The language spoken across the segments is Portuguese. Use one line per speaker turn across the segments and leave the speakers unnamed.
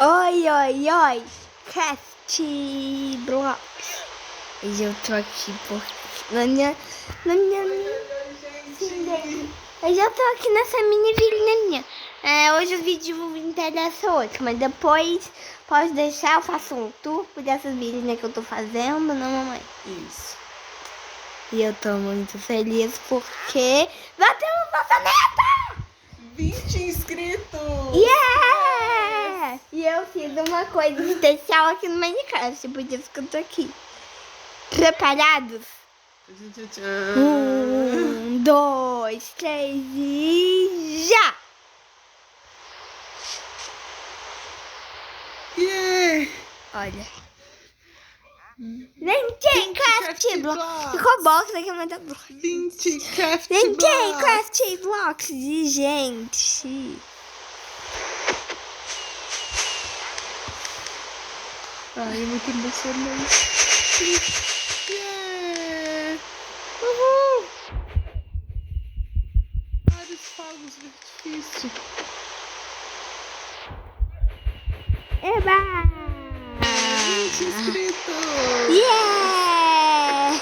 Oi, oi, oi, Craft Blocks. E eu tô aqui porque eu já tô aqui nessa mini vilinha. Hoje o vídeo interessa outro, mas depois pode deixar, eu faço um tour dessas vilinhas que eu tô fazendo, não, mamãe?
Isso.
E eu tô muito feliz porque batemos nossa meta!
20 inscritos!
Yeah! E eu fiz uma coisa especial aqui no Minecraft, por isso que eu tô aqui. Preparados? 1, 2, 3 e já!
Yeah!
Olha. Vem, Craft Blocks! Ficou box aqui, mas tá bom.
20 Craft
Vem,
Blocks!
Craft Blocks! E, gente...
Ai, é muito emocionante. Yeah! Uhul! Vários fogos de artifício.
Eba!
20 inscritos!
Yeah!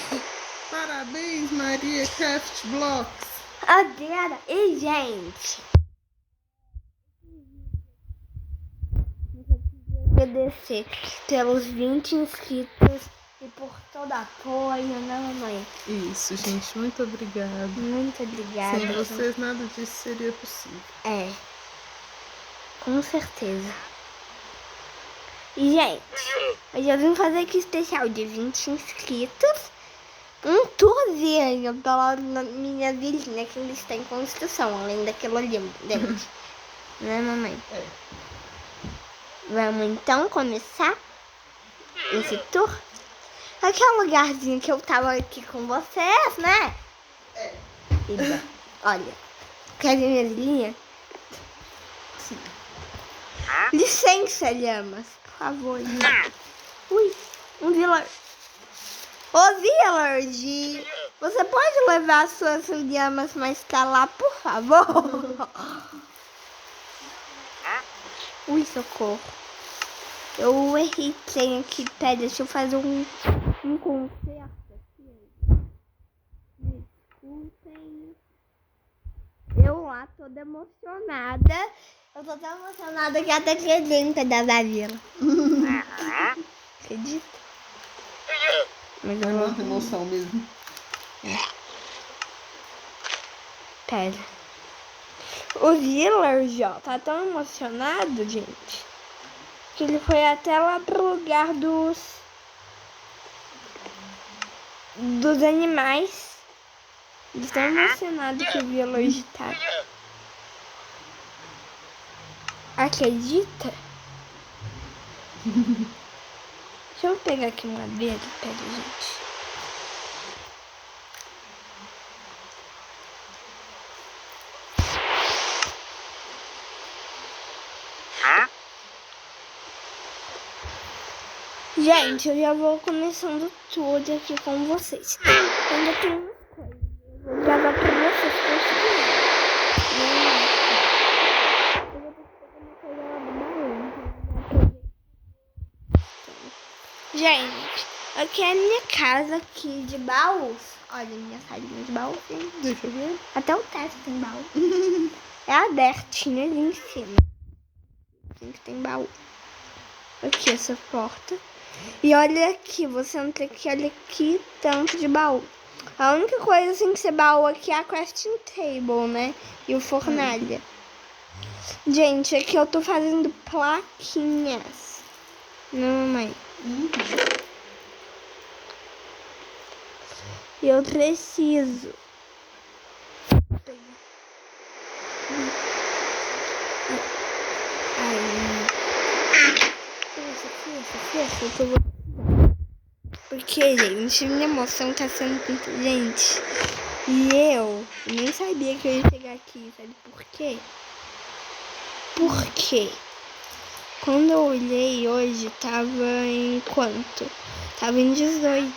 Parabéns, Maria Craft Blocks!
Agora, e gente... Agradecer pelos 20 inscritos e por todo apoio, né, mamãe?
Isso, gente, muito obrigada.
Muito obrigada.
Sem vocês, nada disso seria possível.
É, com certeza. E, gente, hoje eu vim fazer aqui especial de 20 inscritos. Um tourzinho pela minha vilinha que eles têm construção, além daquilo ali dentro. Né, mamãe?
É.
Vamos então começar esse tour? Aquele lugarzinho que eu tava aqui com vocês, né?
É.
Iba. Olha, quer ver minha vilinha?
Sim.
Licença, Lhamas, por favor. Ui, um village. Ô, village, você pode levar as suas lhamas, mas tá lá, por favor? Ui, socorro. Eu errei, tem aqui, pera, deixa eu fazer um concerto aqui. Desculpem. Eu lá, toda emocionada. Eu tô tão emocionada que até acredito da vila. Acredita? Mas
É
eu
muita emoção mesmo.
Pera. O Village, ó, tá tão emocionado, gente, que ele foi até lá pro lugar dos animais. Ele tá emocionado que o Village tá. Acredita? Deixa eu pegar aqui madeira, pera, gente. Gente, eu já vou começando tudo aqui com vocês. Ainda tem umas coisas. Eu vou gravar pra vocês conseguirem. Eu vou ter que pegar uma coisa lá do baú. Gente, aqui é a minha casa aqui de baús. Olha, minha salinha de baú.
Deixa eu ver.
Até o teto tem baú. É abertinho ali em cima. Assim que tem baú. Aqui essa porta. E olha aqui, você entra aqui, olha aqui, tanto de baú. A única coisa sem ser baú aqui é a crafting table, né? E o fornalha. Gente, aqui eu tô fazendo plaquinhas. Não, mamãe. E eu preciso. Porque, gente, minha emoção tá sendo muito... Gente, e eu nem sabia que eu ia chegar aqui, sabe por quê? Porque quando eu olhei hoje, tava em quanto? Tava em 18.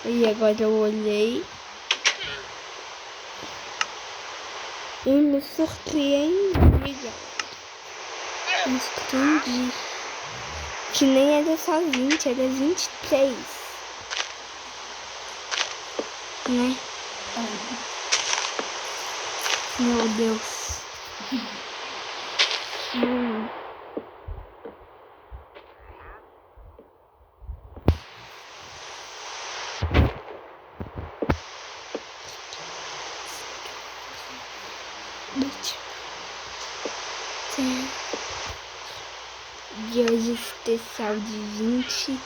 E agora eu olhei e me surpreendi. Entendi. Que nem era só 20, era 23. Né? Meu Deus. De hoje especial de 20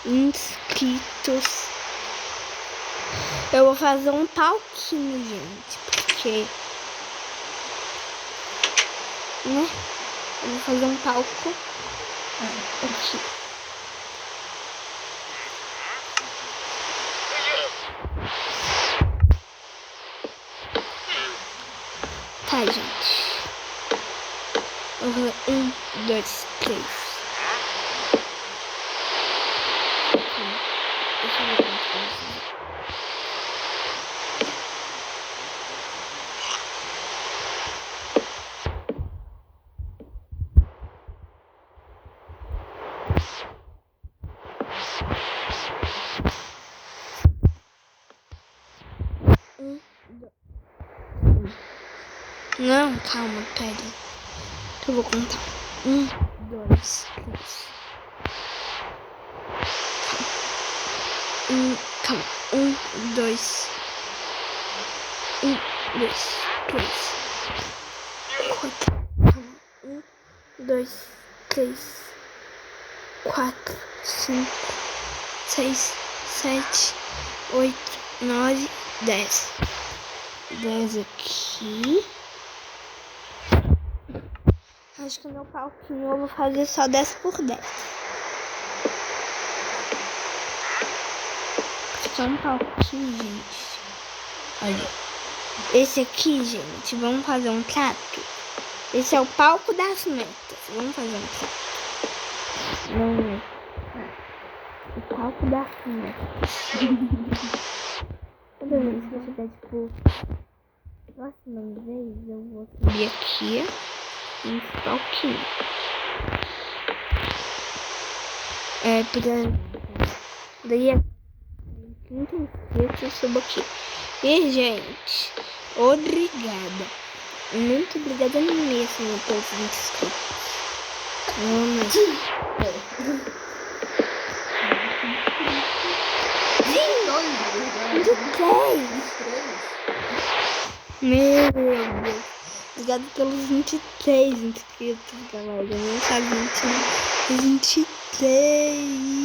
inscritos. Eu vou fazer um palquinho, gente, porque, né? Eu vou fazer um palco aqui. Tá, gente. Eu vou 1, 2, 3. Deixa eu ver como que vai fazer. Não, calma, pera. Eu vou contar. 1, 2, 3. Calma. 1, 2. 1, 2, 3. 4. Calma. 1, 2, 3. 4, 5, 6, 7, 8, 9, 10. 10 aqui. Acho que no palquinho eu vou fazer só 10 por 10. Só um palquinho, gente. Olha. Esse aqui, gente, vamos fazer um trato. Esse é o palco das metas. Vamos fazer um trato. Não é. O palco das metas. Toda vez que eu tiver, tipo, próxima vez eu vou subir aqui nesse palquinho. Daí a quinta inscritos eu subo aqui. E, gente, obrigada. Muito obrigada mesmo pelos 20 inscritos. Meu Deus. Obrigado pelos 23 inscritos, galera. Eu não sabia que tinha 23.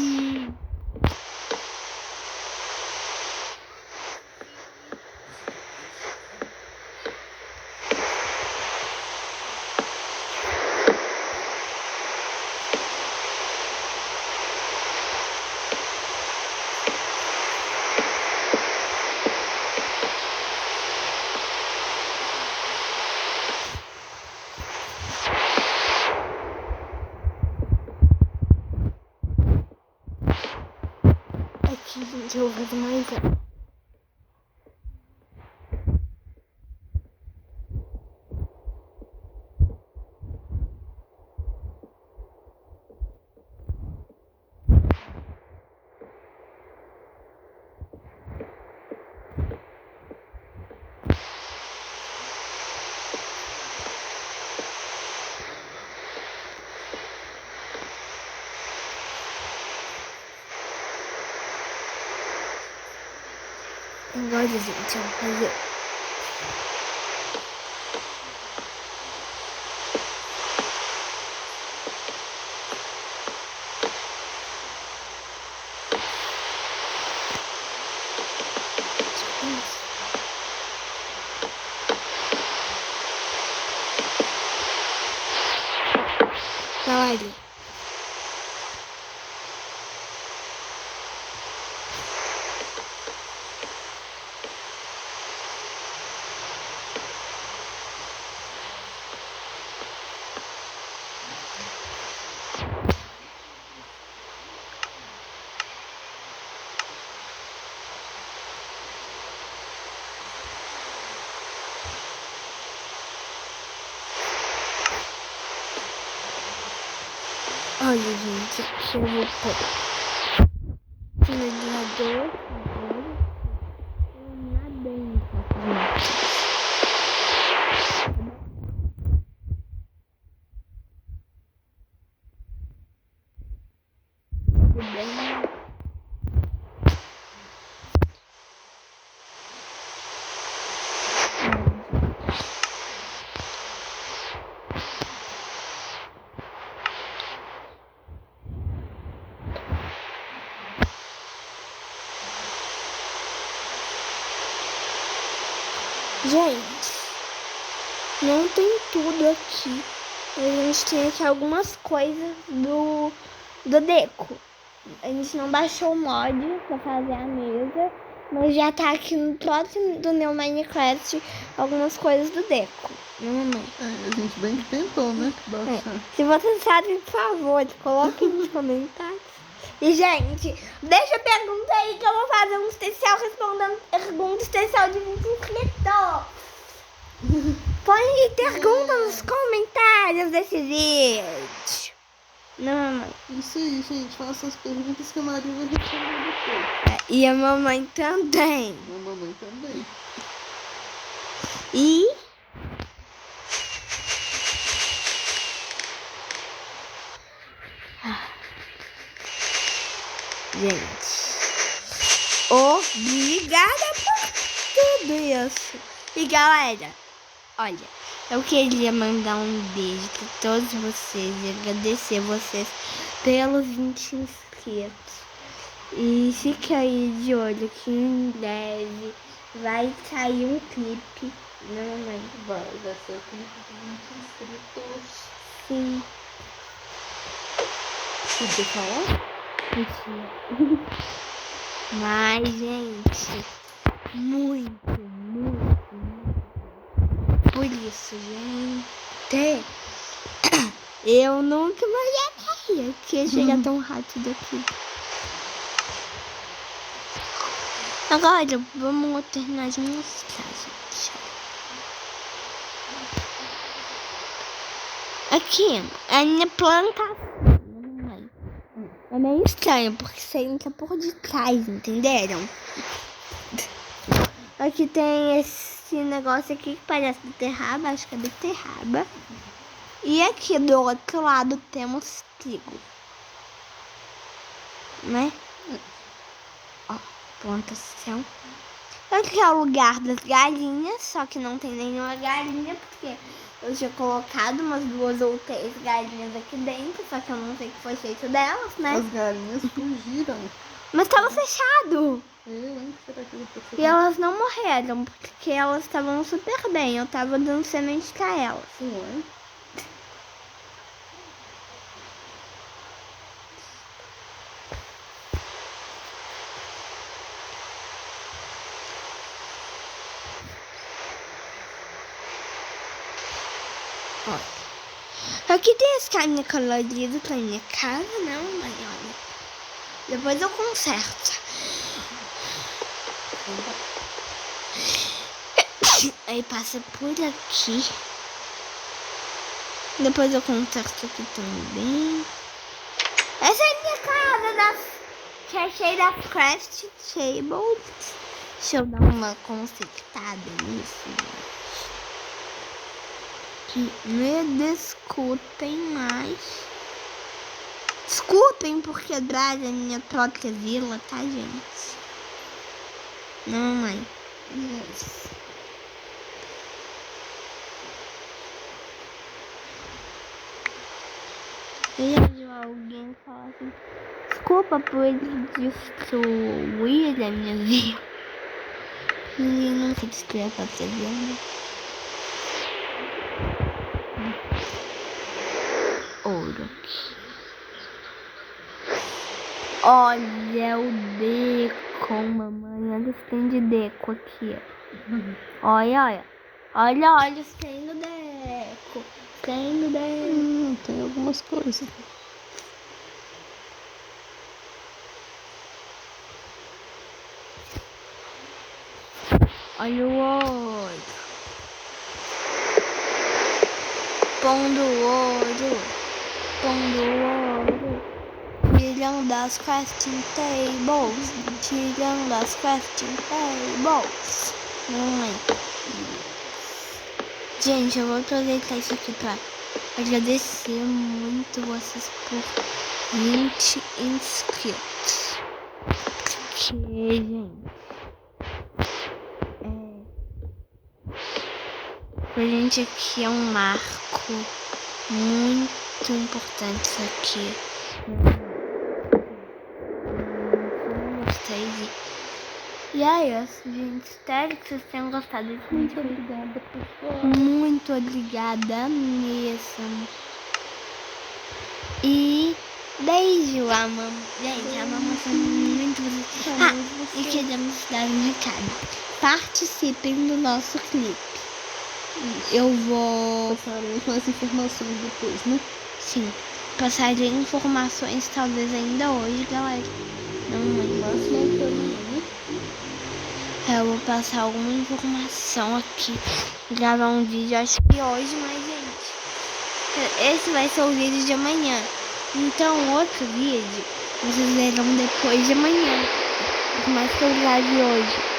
Aqui, gente, eu vou fazer mais um. Agora, gente, eu vou fazer. Olha. Olha, gente, aqui eu vou pôr finalizador. Nada dentro. Tudo bem? Gente, não tem tudo aqui. A gente tem aqui algumas coisas do Deco. A gente não baixou o mod pra fazer a mesa, mas já tá aqui no próximo do Neo Minecraft algumas coisas do Deco. Mamãe.
A gente bem que tentou, né? Baixar.
Se vocês sabem, por favor, coloquem nos comentários. E, gente, deixa a pergunta aí que eu vou fazer um especial respondendo pergunta especial de 20 inscritos. Põe pergunta nos comentários desse vídeo. Não, mamãe.
Isso aí, gente. Faça as perguntas que a Maria vai responder depois.
E a mamãe também.
A mamãe também.
E... gente, obrigada por tudo isso. E galera, olha, eu queria mandar um beijo para todos vocês e agradecer vocês pelos 20 inscritos. E fica aí de olho que em breve vai sair um clipe. Não, mãe?
Vai ser o clipe de 20 inscritos.
Sim.
Podia falar?
Mentira. Mas, gente, muito. Por isso, gente, eu nunca imaginaria que ia chegar tão rápido aqui. Agora, vamos terminar de mostrar, gente. Aqui, a minha planta é meio estranho, porque você entra por detrás, entenderam? Aqui tem esse negócio aqui que parece beterraba, acho que é beterraba. E aqui do outro lado temos trigo. Né? Ó, plantação. Aqui é o lugar das galinhas, só que não tem nenhuma galinha, porque eu tinha colocado umas 2 ou 3 galinhas aqui dentro, só que eu não sei o que foi feito delas, né?
As galinhas fugiram.
Mas tava fechado.
Será que eu tô fechado?
E elas não morreram, porque elas estavam super bem. Eu tava dando semente pra elas.
Ué?
Olha. Aqui tem esse caminho colorido pra minha casa, não, mãe, olha. Depois eu conserto. Aí passa por aqui. Depois eu conserto aqui também. Essa é a minha casa que é cheia da craft table. Deixa eu dar uma consertada nisso. Que me desculpem mais. Desculpem por quebrar a minha própria vila, tá, gente? Não, mãe.
Yes.
Eu já vi alguém falar assim: desculpa por destruir a minha vila. E nunca destruir a própria vila, né? Ouro. Olha o deco, mamãe. Olha os tem de deco aqui. Olha. Olha os tem do deco.
Tem algumas coisas.
Olha o ouro. Pão do ouro. tirando as crafting tables. Tirando as crafting tables. Gente, eu vou aproveitar isso aqui pra agradecer muito vocês por 20 inscritos. Porque, gente, pra gente aqui é um marco muito importante isso aqui. E é isso, gente. Espero que vocês tenham gostado desse vídeo.
Muito obrigada, pessoal.
Muito obrigada mesmo. E beijo, amamos. Gente, amamos muito vocês. E queremos dar um recado. Participem do nosso clipe. Eu vou...
Passaremos mais informações depois, né?
Sim. Passarei informações talvez ainda hoje, galera. Não lembro.
Máximo até amanhã, né?
Eu vou passar alguma informação aqui. Gravar um vídeo, acho que hoje, mas, gente, esse vai ser o vídeo de amanhã. Então, outro vídeo, vocês verão depois de amanhã. Por mais que eu grave hoje.